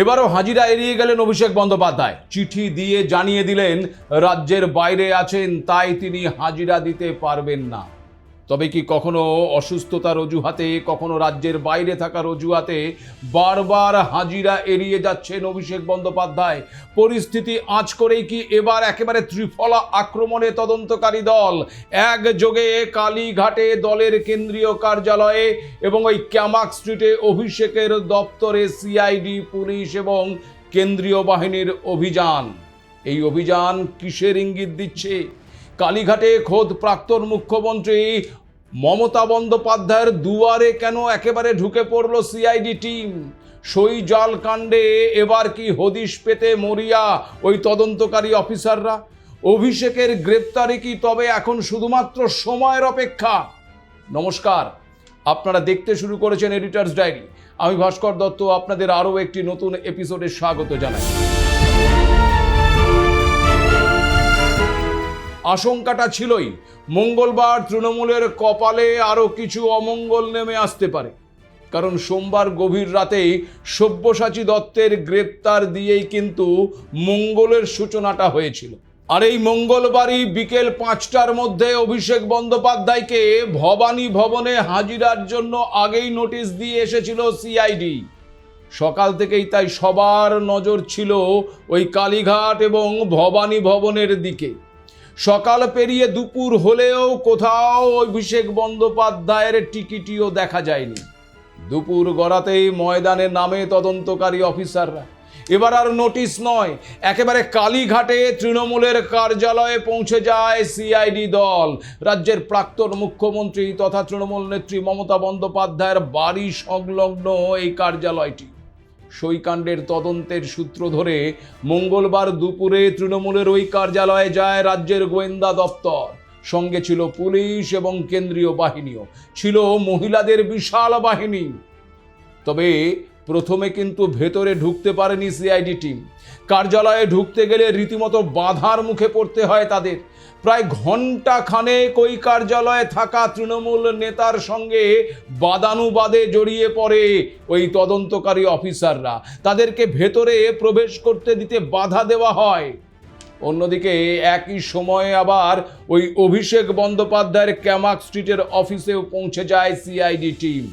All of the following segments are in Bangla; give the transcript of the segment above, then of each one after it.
এবারও হাজিরা এড়িয়ে গেলেন অভিষেক বন্দ্যোপাধ্যায়। চিঠি দিয়ে জানিয়ে দিলেন রাজ্যের বাইরে আছেন, তাই তিনি হাজিরা দিতে পারবেন না। তবে কি কখনো অসুস্থতার অজুহাতে, কখনো রাজ্যের বাইরে থাকার অজুহাতে বারবার হাজিরা এড়িয়ে যাচ্ছেন অভিষেক বন্দ্যোপাধ্যায়। পরিস্থিতি আঁচ করেই কি এবার একেবারে ত্রিফলা আক্রমণে তদন্তকারী দল একযোগে কালীঘাটে দলের কেন্দ্রীয় কার্যালয়ে এবং ওই ক্যামাক স্ট্রিটে অভিষেকের দপ্তরে সিআইডি, পুলিশ এবং কেন্দ্রীয় বাহিনীর অভিযান। এই অভিযান কিসের ইঙ্গিত দিচ্ছে? কালীঘাটে খোদ প্রাক্তন মুখ্যমন্ত্রী মমতা বন্দ্যোপাধ্যায়ের দুয়ারে কেন একেবারে ঢুকে পড়ল সিআইডি টিম? সই জাল কাণ্ডে এবার কি হদিশ পেতে মরিয়া ওই তদন্তকারী অফিসাররা? অভিষেকের গ্রেপ্তারি কি তবে এখন শুধুমাত্র সময়ের অপেক্ষা? নমস্কার, আপনারা দেখতে শুরু করেছেন এডিটরস ডায়েরি। আমি ভাস্কর দত্ত আপনাদের আরও একটি নতুন এপিসোডে স্বাগত জানাই। আশঙ্কাটা ছিলই, মঙ্গলবার তৃণমূলের কপালে আরও কিছু অমঙ্গল নেমে আসতে পারে। কারণ সোমবার গভীর রাতেই সব্যসাচী দত্তের গ্রেপ্তার দিয়েই কিন্তু মঙ্গলের সূচনাটা হয়েছিল। আর এই মঙ্গলবারই বিকেল 5টার মধ্যে অভিষেক বন্দ্যোপাধ্যায়কে ভবানী ভবনে হাজিরার জন্য আগেই নোটিশ দিয়ে এসেছিল সিআইডি। সকাল থেকেই তাই সবার নজর ছিল ওই কালীঘাট এবং ভবানী ভবনের দিকে। সকাল পেরিয়ে দুপুর হলেও কোথাও অভিষেক বন্দ্যোপাধ্যায়ের টিকিটিও দেখা যায়নি। দুপুর গড়াতেই ময়দানে নামে তদন্তকারী অফিসাররা। এবার আর নোটিশ নয়, একেবারে কালীঘাটে তৃণমূলের কার্যালয়ে পৌঁছে যায় সিআইডি দল। রাজ্যের প্রাক্তন মুখ্যমন্ত্রী তথা তৃণমূল নেত্রী মমতা বন্দ্যোপাধ্যায়ের বাড়ি সংলগ্ন এই কার্যালয়টি। সইকাণ্ডের তদন্তের সূত্র ধরে মঙ্গলবার দুপুরে তৃণমূলের ওই কার্যালয়ে যায় রাজ্যের গোয়েন্দা দপ্তর। সঙ্গে ছিল পুলিশ এবং কেন্দ্রীয় বাহিনীও, ছিল মহিলাদের বিশাল বাহিনী। তবে প্রথমে কিন্তু ভেতরে ঢুকতে পারেনি সিআইডি টিম। কার্যালয়ে ঢুকতে গেলে রীতিমতো বাধার মুখে পড়তে হয় তাদের। প্রায় ঘন্টা খানেক ওই কার্যালয়ে থাকা তৃণমূল নেতার সঙ্গে বাদানুবাদে জড়িয়ে পড়ে ওই তদন্তকারী অফিসাররা। তাদেরকে ভেতরে প্রবেশ করতে দিতে বাধা দেওয়া হয়। অন্যদিকে একই সময়ে আবার ওই অভিষেক বন্দ্যোপাধ্যায়ের ক্যামাক স্ট্রিটের অফিসেও পৌঁছে যায় সিআইডি টিম।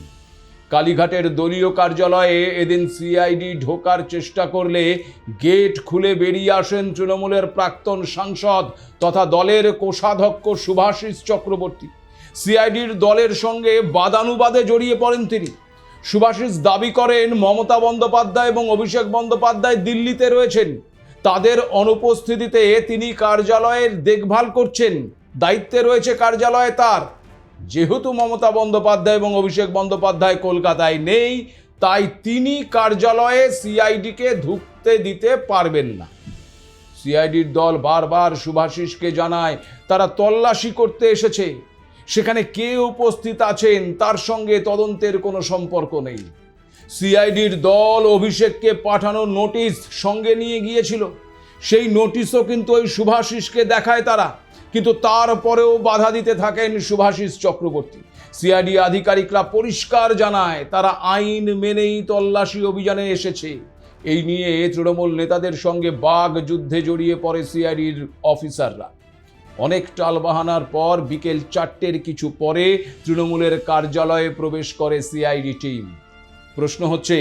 কালীঘাটের দলীয় কার্যালয়ে এদিন সিআইডি ঢোকার চেষ্টা করলে গেট খুলে বেরিয়ে আসেন তৃণমূলের প্রাক্তন সাংসদ তথা দলের কোষাধ্যক্ষ শুভাশিস চক্রবর্তী। সিআইডির দলের সঙ্গে বাদানুবাদে জড়িয়ে পড়েন তিনি। শুভাশিস দাবি করেন মমতা বন্দ্যোপাধ্যায় এবং অভিষেক বন্দ্যোপাধ্যায় দিল্লিতে রয়েছেন, তাদের অনুপস্থিতিতে তিনি কার্যালয়ের দেখভাল করছেন, দায়িত্বে রয়েছে কার্যালয়ে তার। যেহেতু মমতা বন্দ্যোপাধ্যায় এবং অভিষেক বন্দ্যোপাধ্যায় কলকাতায় নেই, তাই তিনি কার্যালয়ে সিআইডিকে ঢুকতে দিতে পারবেন না। সিআইডির দল বারবার শুভাশিসকে জানায় তারা তল্লাশি করতে এসেছে, সেখানে কে উপস্থিত আছেন তার সঙ্গে তদন্তের কোনো সম্পর্ক নেই। সিআইডির দল অভিষেককে পাঠানো নোটিশ সঙ্গে নিয়ে গিয়েছিল, সেই নোটিশও কিন্তু ওই শুভাশিসকে দেখায় তারা, কিন্তু তারপরেও বাধা দিতে থাকেন শুভাশিস চক্রবর্তী। সিআইডি আধিকারিকরা পরিষ্কার জানায় তারা আইন মেনেই তল্লাশি অভিযানে এসেছে। এই নিয়ে তৃণমূল নেতাদের সঙ্গে বাঘ যুদ্ধে জড়িয়ে পড়ে সিআইডির অফিসাররা। অনেক টালবাহানার পর বিকেল 4টের কিছু পরে তৃণমূলের কার্যালয়ে প্রবেশ করে সিআইডি টিম। প্রশ্ন হচ্ছে,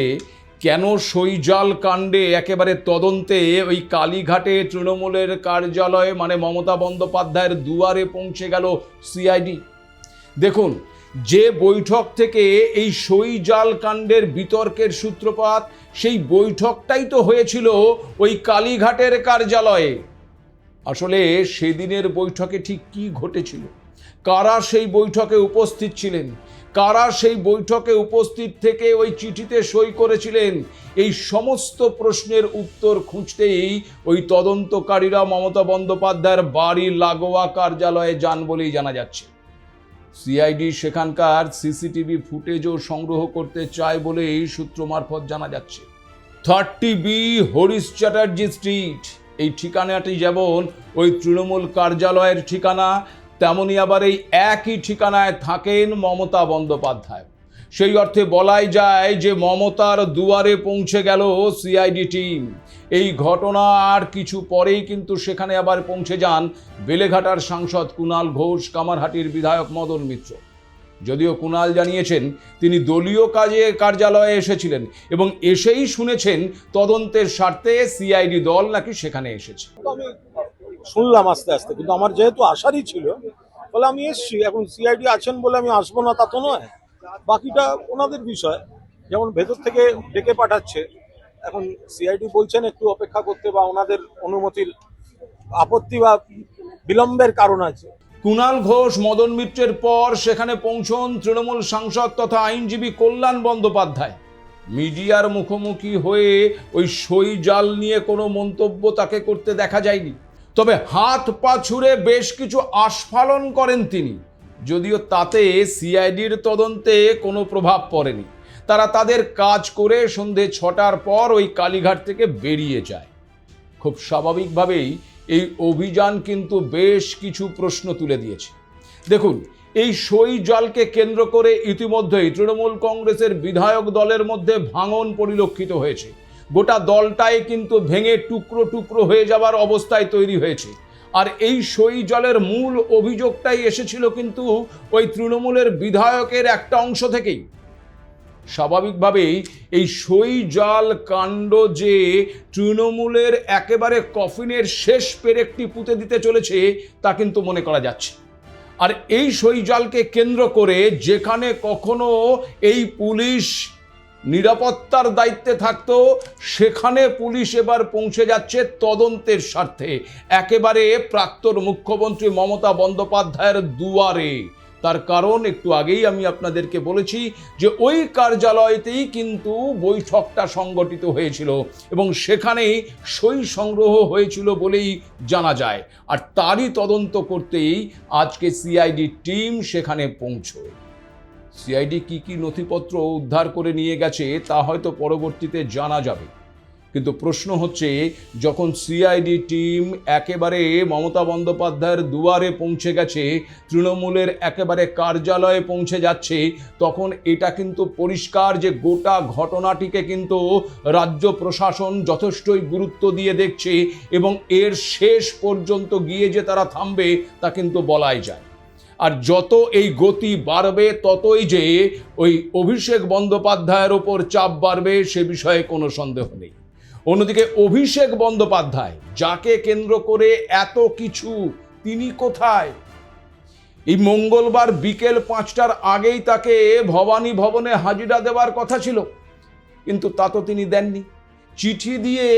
কেন সইজাল কাণ্ডে একেবারে তদন্তে ওই কালীঘাটে তৃণমূলের কার্যালয়ে মানে মমতা বন্দ্যোপাধ্যায়ের দুয়ারে পৌঁছে গেল সিআইডি? দেখুন, যে বৈঠক থেকে এই সইজাল কাণ্ডের বিতর্কের সূত্রপাত, সেই বৈঠকটাই তো হয়েছিল ওই কালীঘাটের কার্যালয়ে। আসলে সেদিনের বৈঠকে ঠিক কী ঘটেছিল, কারা সেই বৈঠকে উপস্থিত ছিলেন, কারা সেই বৈঠকে উপস্থিত থেকে ওই চিঠিতে সই করেছিলেন, এই সমস্ত প্রশ্নের উত্তর খুঁজতেই ওই তদন্তকারীরা মমতা বন্দ্যোপাধ্যায়ের বাড়ি লাগোয়া কার্যালয়ে যান বলেই জানা যাচ্ছে। সিআইডি সেখানকার সিসিটিভি ফুটেজও সংগ্রহ করতে চায় বলেই সূত্র মারফত জানা যাচ্ছে। 30B হরিশ চ্যাটার্জি স্ট্রিট, এই ঠিকানাটি যেমন ওই তৃণমূল কার্যালয়ের ঠিকানা, তেমনি আবার এই একই ঠিকানায় থাকেন মমতা বন্দ্যোপাধ্যায়। সেই অর্থে বলাই যায় যে মমতার দুয়ারে পৌঁছে গেল সিআইডি টিম। এই ঘটনা আর কিছু পরেই কিন্তু সেখানে আবার পৌঁছে যান বেলেঘাটার সাংসদ কুণাল ঘোষ, কামারহাটির বিধায়ক মদন মিত্র। যদিও কুণাল জানিয়েছেন তিনি দলীয় কার্যালয়ে এসেছিলেন এবং এসেই শুনেছেন তদন্তের স্বার্থে সিআইডি দল নাকি সেখানে এসেছে। আমি শুনলাম আস্তে আস্তে, কিন্তু আমার যেহেতু আসারই ছিল বলে আমি এসছি। এখন সিআইডি আছেন বলে আমি আসবো না তা তো নয়, বাকিটা ওনাদের বিষয়। যেমন ভেতর থেকে ডেকে পাঠাচ্ছে, এখন সিআইডি বলছেন একটু অপেক্ষা করতে বা ওনাদের অনুমতির আপত্তি বা বিলম্বের কারণ আছে। কুণাল ঘোষ, মদন মিত্রের পর সেখানে পৌঁছন তৃণমূল সাংসদ তথা আইনজীবী কল্যাণ বন্দ্যোপাধ্যায়। মিডিয়ার মুখোমুখি হয়ে ওই সই জাল নিয়ে কোনো মন্তব্য তাকে করতে দেখা যায়নি, তবে হাত পা ছুড়ে বেশ কিছু আস্ফালন করেন তিনি। যদিও তাতে সিআইডির তদন্তে কোনো প্রভাব পড়েনি। তারা তাদের কাজ করে সন্ধে 6টার পর ওই কালীঘাট থেকে বেরিয়ে যায়। খুব স্বাভাবিকভাবেই এই অভিযান কিন্তু বেশ কিছু প্রশ্ন তুলে দিয়েছে। দেখুন, এই সই জালকে কেন্দ্র করে ইতিমধ্যেই তৃণমূল কংগ্রেসের বিধায়ক দলের মধ্যে ভাঙন পরিলক্ষিত হয়েছে। গোটা দলটাই কিন্তু ভেঙে টুকরো টুকরো হয়ে যাবার অবস্থায় তৈরি হয়েছে। আর এই সই জালের মূল অভিযোগটাই এসেছিল কিন্তু ওই তৃণমূলের বিধায়কের একটা অংশ থেকেই। স্বাভাবিকভাবেই এই সই জাল কাণ্ড যে তৃণমূলের একেবারে কফিনের শেষ পেরেকটি পুঁতে দিতে চলেছে তা কিন্তু মনে করা যাচ্ছে। আর এই সই জালকে কেন্দ্র করে যেখানে কখনো এই পুলিশ নিরাপত্তার দায়িত্বে থাকতো, সেখানে পুলিশ এবার পৌঁছে যাচ্ছে তদন্তের স্বার্থে একেবারে প্রাক্তন মুখ্যমন্ত্রী মমতা বন্দ্যোপাধ্যায়ের দুয়ারে। তার কারণ একটু আগেই আমি আপনাদেরকে বলেছি যে ওই কার্যালয়তেই কিন্তু বৈঠকটা সংগঠিত হয়েছিল এবং সেখানেই সই সংগ্রহ হয়েছিল বলেই জানা যায়। আর তারই তদন্ত করতেই আজকে সিআইডি টিম সেখানে পৌঁছয়। সিআইডি কি নথিপত্র উদ্ধার করে নিয়ে গেছে তা হয়তো পরবর্তীতে জানা যাবে, কিন্তু প্রশ্ন হচ্ছে যখন সিআইডি টিম একেবারে মমতা বন্দ্যোপাধ্যায়ের দুয়ারে পৌঁছে গেছে, তৃণমূলের একেবারে কার্যালয়ে পৌঁছে যাচ্ছে, তখন এটা কিন্তু পরিষ্কার যে গোটা ঘটনাটিকে কিন্তু রাজ্য প্রশাসন যথেষ্টই গুরুত্ব দিয়ে দেখছে এবং এর শেষ পর্যন্ত গিয়ে যে তারা থামবে তা কিন্তু বলাই যায়। আর যত এই গতি বাড়বে ততই যে ওই অভিষেক বন্দ্যোপাধ্যায়ের ওপর চাপ বাড়বে, সে বিষয়ে কোনো সন্দেহ নেই। অন্যদিকে অভিষেক বন্দ্যোপাধ্যায় যাকে কেন্দ্র করে এত কিছু, তিনি কোথায়? এই মঙ্গলবার বিকেল 5টার আগেই তাকে ভবানী ভবনে হাজিরা দেওয়ার কথা ছিল, কিন্তু তা তো তিনি দেননি। চিঠি দিয়ে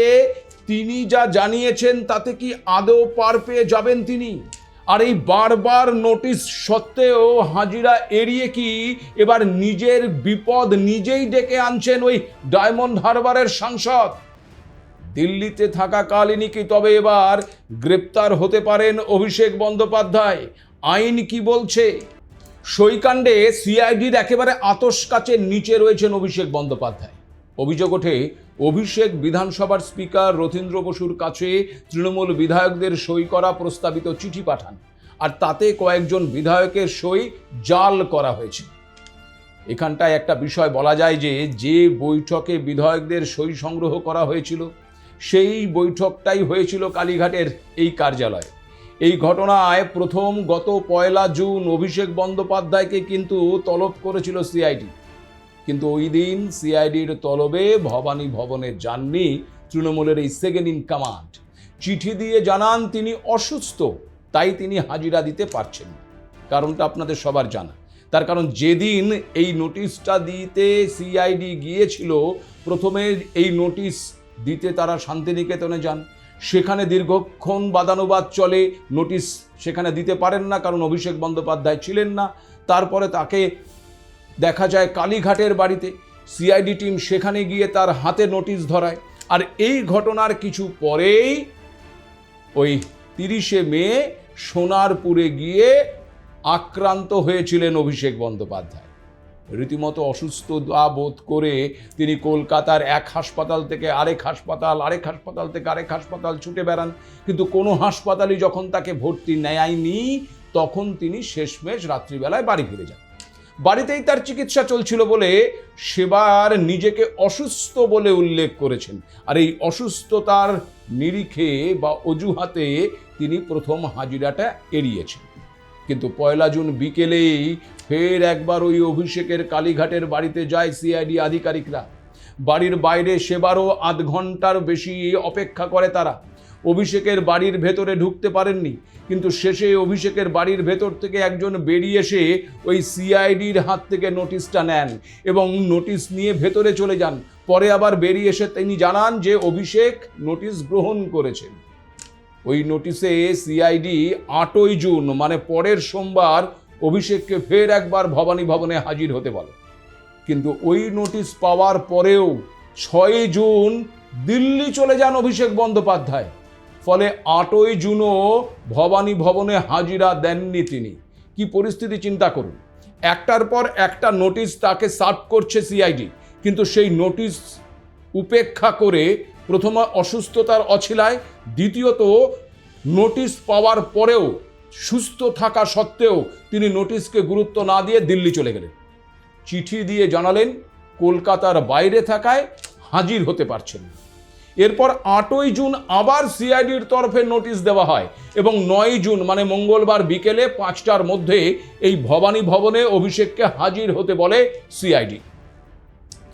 তিনি যা জানিয়েছেন তাতে কি আদৌ পার পেয়ে যাবেন তিনি? আর এই বারবার নোটিশ সত্ত্বেও হাজিরা এড়িয়ে কি এবার নিজের বিপদ নিজেই ডেকে আনছেন ওই ডায়মন্ড হারবারের সাংসদ? দিল্লিতে থাকাকালীনই কি তবে এবার গ্রেপ্তার হতে পারেন অভিষেক বন্দ্যোপাধ্যায়? আইন কি বলছে? সইকাণ্ডে সিআইডির একেবারে আতশ কাচের নিচে রয়েছেন অভিষেক বন্দ্যোপাধ্যায়। অভিযোগ ওঠে অভিষেক বিধানসভার স্পিকার রথীন্দ্র বসুর কাছে তৃণমূল বিধায়কদের সই করা প্রস্তাবিত চিঠি পাঠান, আর তাতে কয়েকজন বিধায়কের সই জাল করা হয়েছে। এখানটায় একটা বিষয় বলা যায় যে বৈঠকে বিধায়কদের সই সংগ্রহ করা হয়েছিল সেই বৈঠকটাই হয়েছিল কালীঘাটের এই কার্যালয়ে। এই ঘটনায় প্রথম গত 1 জুন অভিষেক বন্দ্যোপাধ্যায়কে কিন্তু তলব করেছিল সিআইডি, কিন্তু ওই দিন সিআইডির তলবে ভবানী ভবনে যাননি তৃণমূলের এই সেকেন্ড ইন কমান্ড। চিঠি দিয়ে জানান তিনি অসুস্থ, তাই তিনি হাজিরা দিতে পারছেন না। কারণটা আপনাদের সবার জানা। তার কারণ যেদিন এই নোটিশটা দিতে সিআইডি গিয়েছিল, প্রথমে এই নোটিশ দিতে তারা শান্তিনিকেতনে যান। সেখানে দীর্ঘক্ষণ বাদানুবাদ চলে, নোটিশ সেখানে দিতে পারেন না কারণ অভিষেক বন্দ্যোপাধ্যায় ছিলেন না। তারপরে তাকে দেখা যায় কালীঘাটের বাড়িতে, সিআইডি টিম সেখানে গিয়ে তার হাতে নোটিশ ধরায়। আর এই ঘটনার কিছু পরেই ওই 30শে মে সোনারপুরে গিয়ে আক্রান্ত হয়েছিলেন অভিষেক বন্দ্যোপাধ্যায়। রীতিমতো অসুস্থ বোধ করে তিনি কলকাতার এক হাসপাতাল থেকে আরেক হাসপাতাল, আরেক হাসপাতাল থেকে আরেক হাসপাতাল ছুটে বেড়ান, কিন্তু কোনো হাসপাতালই যখন তাকে ভর্তি নেয়নি তখন তিনি শেষমেশ রাত্রিবেলায় বাড়ি ফিরে যান। বাড়িতেই তার চিকিৎসা চলছিল বলে সেবার নিজেকে অসুস্থ বলে উল্লেখ করেছেন। আর এই অসুস্থতার নিরিখে বা অজুহাতে তিনি প্রথম হাজিরাটা এড়িয়েছেন। কিন্তু 1 জুন বিকেলেই ফের একবার ওই অভিষেকের কালীঘাটের বাড়িতে যায় সিআইডি আধিকারিকরা। বাড়ির বাইরে সেবারও আধ ঘন্টার বেশি অপেক্ষা করে তারা। অভিষেকের বাড়ির ভেতরে ঢুকতে পারেননি, কিন্তু শেষে অভিষেকের বাড়ির ভেতর থেকে একজন বেরিয়ে এসে ওই সিআইডির হাত থেকে নোটিশটা নেন এবং নোটিশ নিয়ে ভেতরে চলে যান। পরে আবার বেরিয়ে এসে তিনি জানান যে অভিষেক নোটিশ গ্রহণ করেছেন। ওই নোটিশে সিআইডি 8ই জুন মানে পরের সোমবার অভিষেককে ফের একবার ভবানী ভবনে হাজির হতে বলে। কিন্তু ওই নোটিশ পাওয়ার পরেও 6ই জুন দিল্লি চলে যান অভিষেক বন্দ্যোপাধ্যায়। ফলে 8ই জুনও ভবানী ভবনে হাজিরা দেননি তিনি। কি পরিস্থিতি চিন্তা করুন, একটার পর একটা নোটিশ তাকে সার্ভ করছে সিআইডি, কিন্তু সেই নোটিশ উপেক্ষা করে প্রথমে অসুস্থতার অছিলায়, দ্বিতীয়ত নোটিশ পাওয়ার পরেও সুস্থ থাকা সত্ত্বেও তিনি নোটিশকে গুরুত্ব না দিয়ে দিল্লি চলে গেলেন। চিঠি দিয়ে জানালেন কলকাতার বাইরে থাকায় হাজির হতে পারছেন না। এরপর 8ই জুন আবার সিআইডির তরফে নোটিশ দেওয়া হয় এবং 9ই জুন মানে মঙ্গলবার বিকেলে 5টার মধ্যে এই ভবানী ভবনে অভিষেককে হাজির হতে বলে সিআইডি।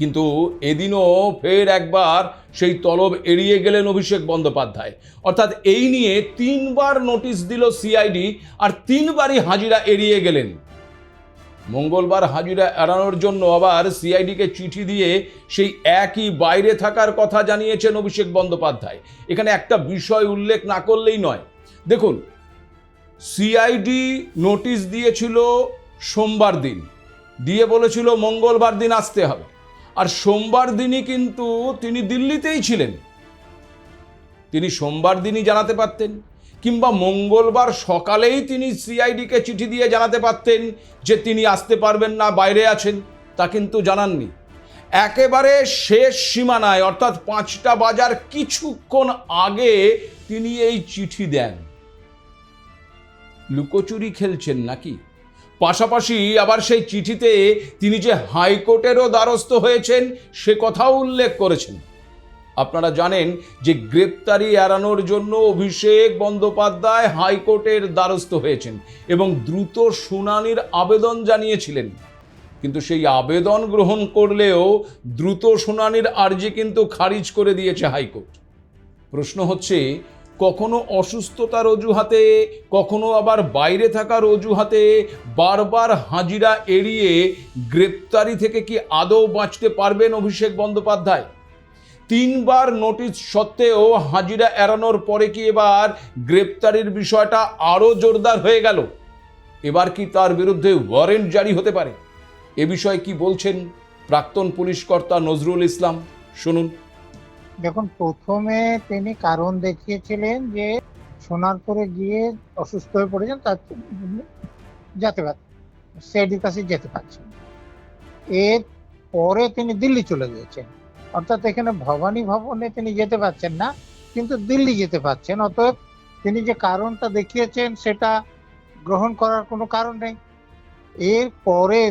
কিন্তু এদিনও ফের একবার সেই তলব এড়িয়ে গেলেন অভিষেক বন্দ্যোপাধ্যায়। অর্থাৎ এই নিয়ে 3বার নোটিশ দিল সিআইডি আর 3বারই হাজিরা এড়িয়ে গেলেন। মঙ্গলবার হাজিরা এড়ানোর জন্য আবার সিআইডিকে চিঠি দিয়ে সেই একই বাইরে থাকার কথা জানিয়েছেন অভিষেক বন্দ্যোপাধ্যায়। এখানে একটা বিষয় উল্লেখ না করলেই নয়। দেখুন, সিআইডি নোটিশ দিয়েছিল সোমবার দিন, দিয়ে বলেছিল মঙ্গলবার দিন আসতে হবে, আর সোমবার দিনই কিন্তু তিনি দিল্লিতেই ছিলেন। তিনি সোমবার দিনই জানাতে পারতেন, কিংবা মঙ্গলবার সকালেই তিনি সিআইডিকে চিঠি দিয়ে জানাতে পারতেন যে তিনি আসতে পারবেন না, বাইরে আছেন। তা কিন্তু জানাননি। একেবারে শেষ সীমানায় অর্থাৎ 5টা বাজার কিছুক্ষণ আগে তিনি এই চিঠি দেন। লুকোচুরি খেলছেন নাকি? পাশাপাশি আবার সেই চিঠিতে তিনি যে হাইকোর্টেরও দ্বারস্থ হয়েছেন সে কথাও উল্লেখ করেছেন। আপনারা জানেন যে গ্রেপ্তারি এড়ানোর জন্য অভিষেক বন্দ্যোপাধ্যায় হাইকোর্টের দ্বারস্থ হয়েছেন এবং দ্রুত শুনানির আবেদন জানিয়েছিলেন। কিন্তু সেই আবেদন গ্রহণ করলেও দ্রুত শুনানির আর্জি কিন্তু খারিজ করে দিয়েছে হাইকোর্ট। প্রশ্ন হচ্ছে, কখনো অসুস্থতার অজুহাতে, কখনো আবার বাইরে থাকার অজুহাতে বারবার হাজিরা এড়িয়ে গ্রেপ্তারি থেকে কি আদৌ বাঁচতে পারবেন অভিষেক বন্দ্যোপাধ্যায়? 3বার নোটিশ সত্ত্বেও হাজিরা এড়ানোর পরে কি এবার গ্রেপ্তারির বিষয়টা আরও জোরদার হয়ে গেল? এবার কি তার বিরুদ্ধে ওয়ারেন্ট জারি হতে পারে? এ বিষয়ে কি বলছেন প্রাক্তন পুলিশ কর্তা নজরুল ইসলাম? শুনুন। দেখুন, প্রথমে তিনি কারণ দেখিয়েছিলেন যে সোনারপুরে গিয়ে অসুস্থ হয়ে পড়েছেন, তার যেতে পারছেন, সিআইডির কাছে যেতে পারছেন। এর পরে তিনি দিল্লি চলে গিয়েছেন, অর্থাৎ এখানে ভবানী ভবনে তিনি যেতে পারছেন না, কিন্তু দিল্লি যেতে পারছেন। অতএব তিনি যে কারণটা দেখিয়েছেন সেটা গ্রহণ করার কোনো কারণ নেই। এর পরে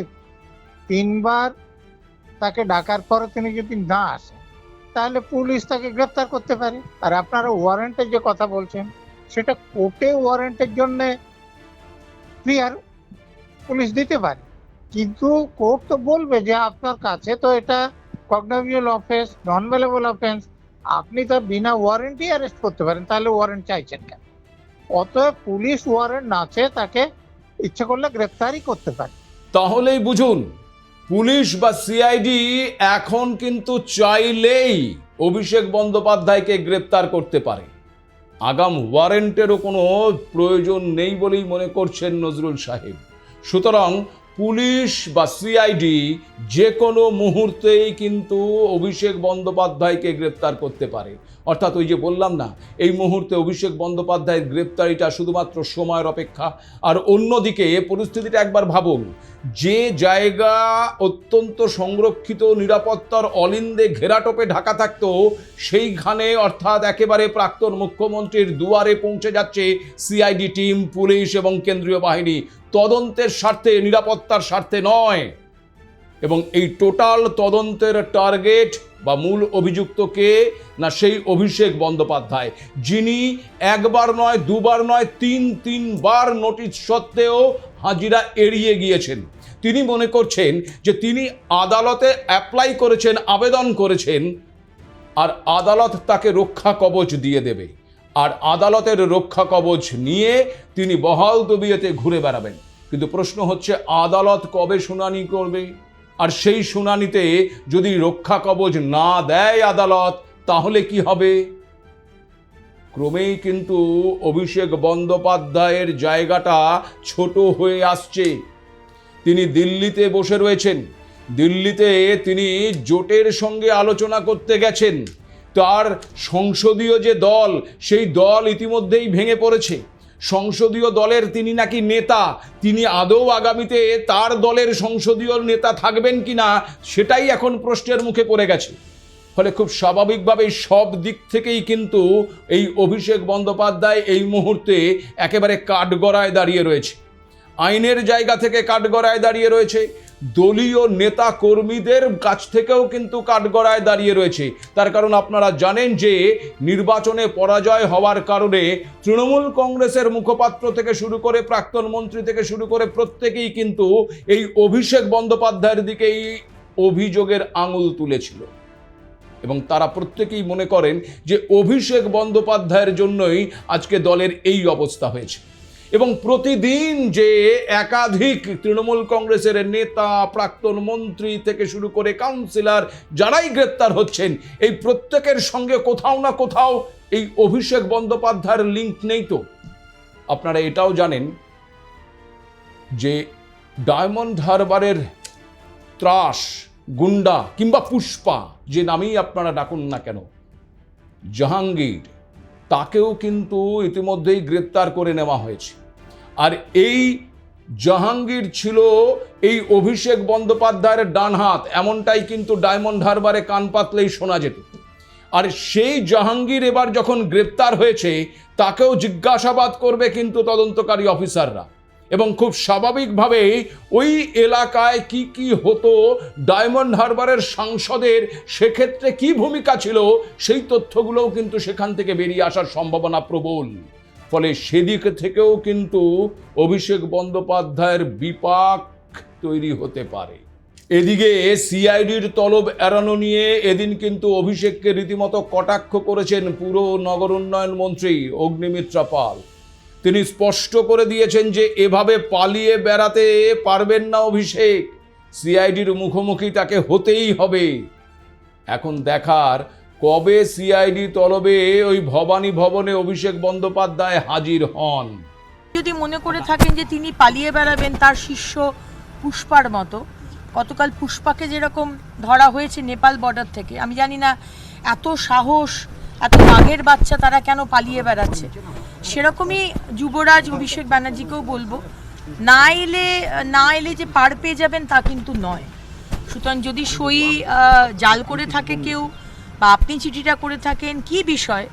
3বার তাকে ডাকার পরে তিনি যদি না আসেন তাহলে পুলিশ তাকে গ্রেপ্তার করতে পারে। আর আপনারা ওয়ারেন্টের যে কথা বলছেন সেটা কোর্টে ওয়ারেন্টের জন্য ক্লিয়ার পুলিশ দিতে পারে, কিন্তু কোর্ট তো বলবে যে আপনার কাছে তো এটা কগনিজেবল অফেন্স, নন বেলেবল অফেন্স, আপনি তো বিনা ওয়ারেন্টি অ্যারেস্ট করতে পারেন, তাহলে ওয়ারেন্ট চাইছেন কেন? অতএব পুলিশ ওয়ারেন্ট না চেয়ে তাকে ইচ্ছে করলে গ্রেপ্তারই করতে পারে। তাহলেই বুঝুন, পুলিশ বা সিআইডি এখন কিন্তু চাইলেই অভিষেক বন্দ্যোপাধ্যায়কে গ্রেপ্তার করতে পারে। আগাম ওয়ারেন্টেরও কোনো প্রয়োজন নেই বলেই মনে করছেন নজরুল সাহেব। সুতরাং পুলিশ বা সিআইডি যে কোনো মুহূর্তেই কিন্তু অভিষেক বন্দ্যোপাধ্যায়কে গ্রেপ্তার করতে পারে। অর্থাৎ ওই যে বললাম না, এই মুহূর্তে অভিষেক বন্দ্যোপাধ্যায়ের গ্রেপ্তারিটা শুধুমাত্র সময়ের অপেক্ষা। আর অন্যদিকে পরিস্থিতিটা একবার ভাবুন, যে জায়গা অত্যন্ত সংরক্ষিত নিরাপত্তার অলিন্দে ঘেরাটোপে ঢাকা থাকতো, সেইখানে অর্থাৎ একেবারে প্রাক্তন মুখ্যমন্ত্রীর দুয়ারে পৌঁছে যাচ্ছে সিআইডি টিম, পুলিশ এবং কেন্দ্রীয় বাহিনী, তদন্তের স্বার্থে, নিরাপত্তার স্বার্থে নয়। এবং এই টোটাল তদন্তের টার্গেট বা মূল অভিযুক্তকে না, সেই অভিষেক বন্দ্যোপাধ্যায়, যিনি একবার নয়, দুবার নয়, তিনবার নোটিশ সত্ত্বেও হাজিরা এড়িয়ে গিয়েছেন। তিনি মনে করছেন যে তিনি আদালতে অ্যাপ্লাই করেছেন, আবেদন করেছেন, আর আদালত তাকে রক্ষা কবচ দিয়ে দেবে, আর আদালতের রক্ষা কবচ নিয়ে তিনি বহাল তবিয়তে ঘুরে বেড়াবেন। কিন্তু প্রশ্ন হচ্ছে, আদালত কবে শুনানি করবে? আর সেই শুনানিতে যদি রক্ষা কবচ না দেয় আদালত, তাহলে কি হবে? ক্রমেই কিন্তু অভিষেক বন্দ্যোপাধ্যায়ের জায়গাটা ছোট হয়ে আসছে। তিনি দিল্লিতে বসে রয়েছেন, দিল্লিতে তিনি জোটের সঙ্গে আলোচনা করতে গেছেন। তার সংসদীয় যে দল, সেই দল ইতিমধ্যেই ভেঙে পড়েছে। সংসদীয় দলের তিনি নাকি নেতা, তিনি আদৌ আগামীতে তার দলের সংসদীয় নেতা থাকবেন কিনা সেটাই এখন প্রশ্নের মুখে পড়ে গেছে। ফলে খুব স্বাভাবিকভাবেই সব দিক থেকেই কিন্তু এই অভিষেক বন্দ্যোপাধ্যায় এই মুহূর্তে একেবারে কাঠগড়ায় দাঁড়িয়ে রয়েছে। আইনের জায়গা থেকে কাঠগড়ায় দাঁড়িয়ে রয়েছে, দলীয় নেতা কর্মীদের কাছ থেকেও কিন্তু কাঠগড়ায় দাঁড়িয়ে রয়েছে। তার কারণ আপনারা জানেন যে নির্বাচনে পরাজয় হওয়ার কারণে তৃণমূল কংগ্রেসের মুখপাত্র থেকে শুরু করে প্রাক্তন মন্ত্রী থেকে শুরু করে প্রত্যেকেই কিন্তু এই অভিষেক বন্দ্যোপাধ্যায়ের দিকেই অভিযোগের আঙুল তুলেছিল, এবং তারা প্রত্যেকেই মনে করেন যে অভিষেক বন্দ্যোপাধ্যায়ের জন্যই আজকে দলের এই অবস্থা হয়েছে। এবং প্রতিদিন যে একাধিক তৃণমূল কংগ্রেসের নেতা, প্রাক্তন মন্ত্রী থেকে শুরু করে কাউন্সিলর যারাই গ্রেপ্তার হচ্ছেন, এই প্রত্যেকের সঙ্গে কোথাও না কোথাও এই অভিষেক বন্দ্যোপাধ্যায়ের লিঙ্ক নেই। তো আপনারা এটাও জানেন যে ডায়মন্ড হারবারের ত্রাস, গুন্ডা কিংবা পুষ্পা, যে নামেই আপনারা ডাকুন না কেন, জাহাঙ্গীর, তাকেও কিন্তু ইতিমধ্যেই গ্রেপ্তার করে নেওয়া হয়েছে। আর এই জাহাঙ্গীর ছিল এই অভিষেক বন্দ্যোপাধ্যায়ের ডান হাত, এমনটাই কিন্তু ডায়মন্ড হারবারে কান পাতলেই শোনা যেত। আর সেই জাহাঙ্গীর এবার যখন গ্রেপ্তার হয়েছে, তাকেও জিজ্ঞাসাবাদ করবে কিন্তু তদন্তকারী অফিসাররা। এবং খুব স্বাভাবিকভাবেই ওই এলাকায় কি কি হতো, ডায়মন্ড হারবারের সাংসদের সেক্ষেত্রে কি ভূমিকা ছিল, সেই তথ্যগুলোও কিন্তু সেখান থেকে বেরিয়ে আসার সম্ভাবনা প্রবল। ফলে সেদিক থেকেও কিন্তু অভিষেক বন্দ্যোপাধ্যায়ের বিপাক তৈরি হতে পারে। এদিকে সিআইডির তলব এড়ানো নিয়ে এদিন কিন্তু অভিষেককে রীতিমতো কটাক্ষ করেছেন পুর নগর উন্নয়ন মন্ত্রী অগ্নিমিত্রা পাল। তিনি স্পষ্ট করে দিয়েছেন যে এভাবে পালিয়ে বেড়াতে পারবেন না অভিষেক, সিআইডির মুখোমুখি তাকে হতেই হবে। এখন দেখার কবে সিআইডি তলবে ওই ভবানী ভবনে অভিষেক বন্দ্যোপাধ্যায় হাজির হন। যদি মনে করে থাকেন যে তিনি পালিয়ে বেড়াবেন তার শিষ্য পুষ্পার মতো, গতকাল পুষ্পাকে যেরকম ধরা হয়েছে নেপাল বর্ডার থেকে, আমি জানি না এত সাহস, এত বাঘের বাচ্চা তারা কেন পালিয়ে বেড়াচ্ছে। সেরকমই যুবরাজ অভিষেক ব্যানার্জিকেও বলবো, না এলে যে পার পেয়ে যাবেন তা কিন্তু নয়। সুতরাং যদি সই জাল করে থাকে কেউ, বা আপনি চিঠিটা করে থাকেন, কি বিষয়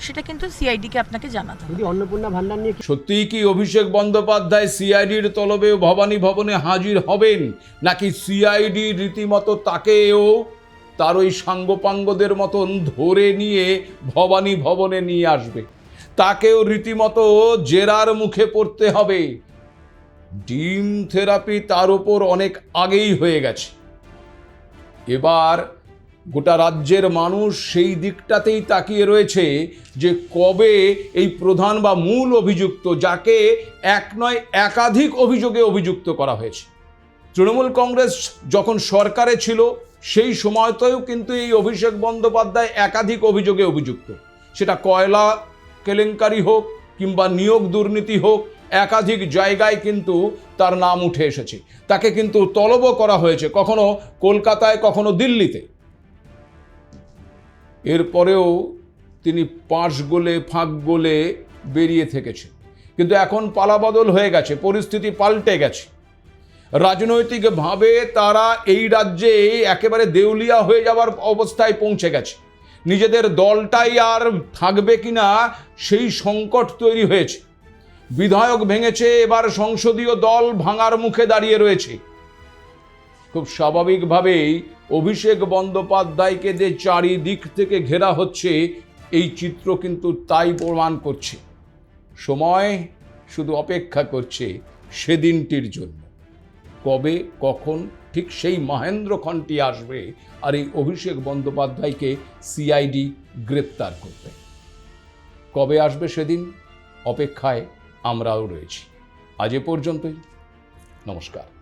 সেটা কিন্তু সিআইডিকে আপনাকে জানাতে হবে। অন্নপূর্ণা ভান্ডার নিয়ে সত্যিই কি অভিষেক বন্দ্যোপাধ্যায় সিআইডির তলবে ভবানী ভবনে হাজির হবেন, নাকি সিআইডি রীতিমতো তাকেও তার ওই সাঙ্গপাঙ্গদের মতন ধরে নিয়ে ভবানী ভবনে নিয়ে আসবে, তাকেও রীতিমতো জেরার মুখে পড়তে হবে? ডিম থেরাপি তার উপর অনেক আগেই হয়ে গেছে। এবার গোটা রাজ্যের মানুষ সেই দিকটাতেই তাকিয়ে রয়েছে যে কবে এই প্রধান বা মূল অভিযুক্ত, যাকে এক নয় একাধিক অভিযোগে অভিযুক্ত করা হয়েছে। তৃণমূল কংগ্রেস যখন সরকারে ছিল সেই সময়তেও কিন্তু এই অভিষেক বন্দ্যোপাধ্যায় একাধিক অভিযোগে অভিযুক্ত, সেটা কয়লা কেলেঙ্কারি হোক কিংবা নিয়োগ দুর্নীতি হোক, একাধিক জায়গায় কিন্তু তার নাম উঠে এসেছে। তাকে কিন্তু তলবও করা হয়েছে, কখনো কলকাতায়, কখনো দিল্লিতে। এরপরেও তিনি পাশ গোলে ফাঁক গোলে বেরিয়ে থেকেছেন। কিন্তু এখন পালাবদল হয়ে গেছে, পরিস্থিতি পাল্টে গেছে। রাজনৈতিকভাবে তারা এই রাজ্যে একেবারে দেউলিয়া হয়ে যাওয়ার অবস্থায় পৌঁছে গেছে। নিজেদের দলটাই আর থাকবে কিনা সেই সংকট তৈরি হয়েছে। বিধায়ক ভেঙেছে, এবার সংসদীয় দল ভাঙার মুখে দাঁড়িয়ে রয়েছে। খুব স্বাভাবিকভাবেই অভিষেক বন্দ্যোপাধ্যায়কে যে চারিদিক থেকে ঘেরা হচ্ছে, এই চিত্র কিন্তু তাই প্রমাণ করছে। সময় শুধু অপেক্ষা করছে সেদিনটির জন্য, কবে কখন ঠিক সেই মহেন্দ্রক্ষণটি আসবে আর এই অভিষেক বন্দ্যোপাধ্যায়কে সিআইডি গ্রেপ্তার করবে। কবে আসবে সেদিন, অপেক্ষায় আমরাও রয়েছি। আজ এ পর্যন্তই। নমস্কার।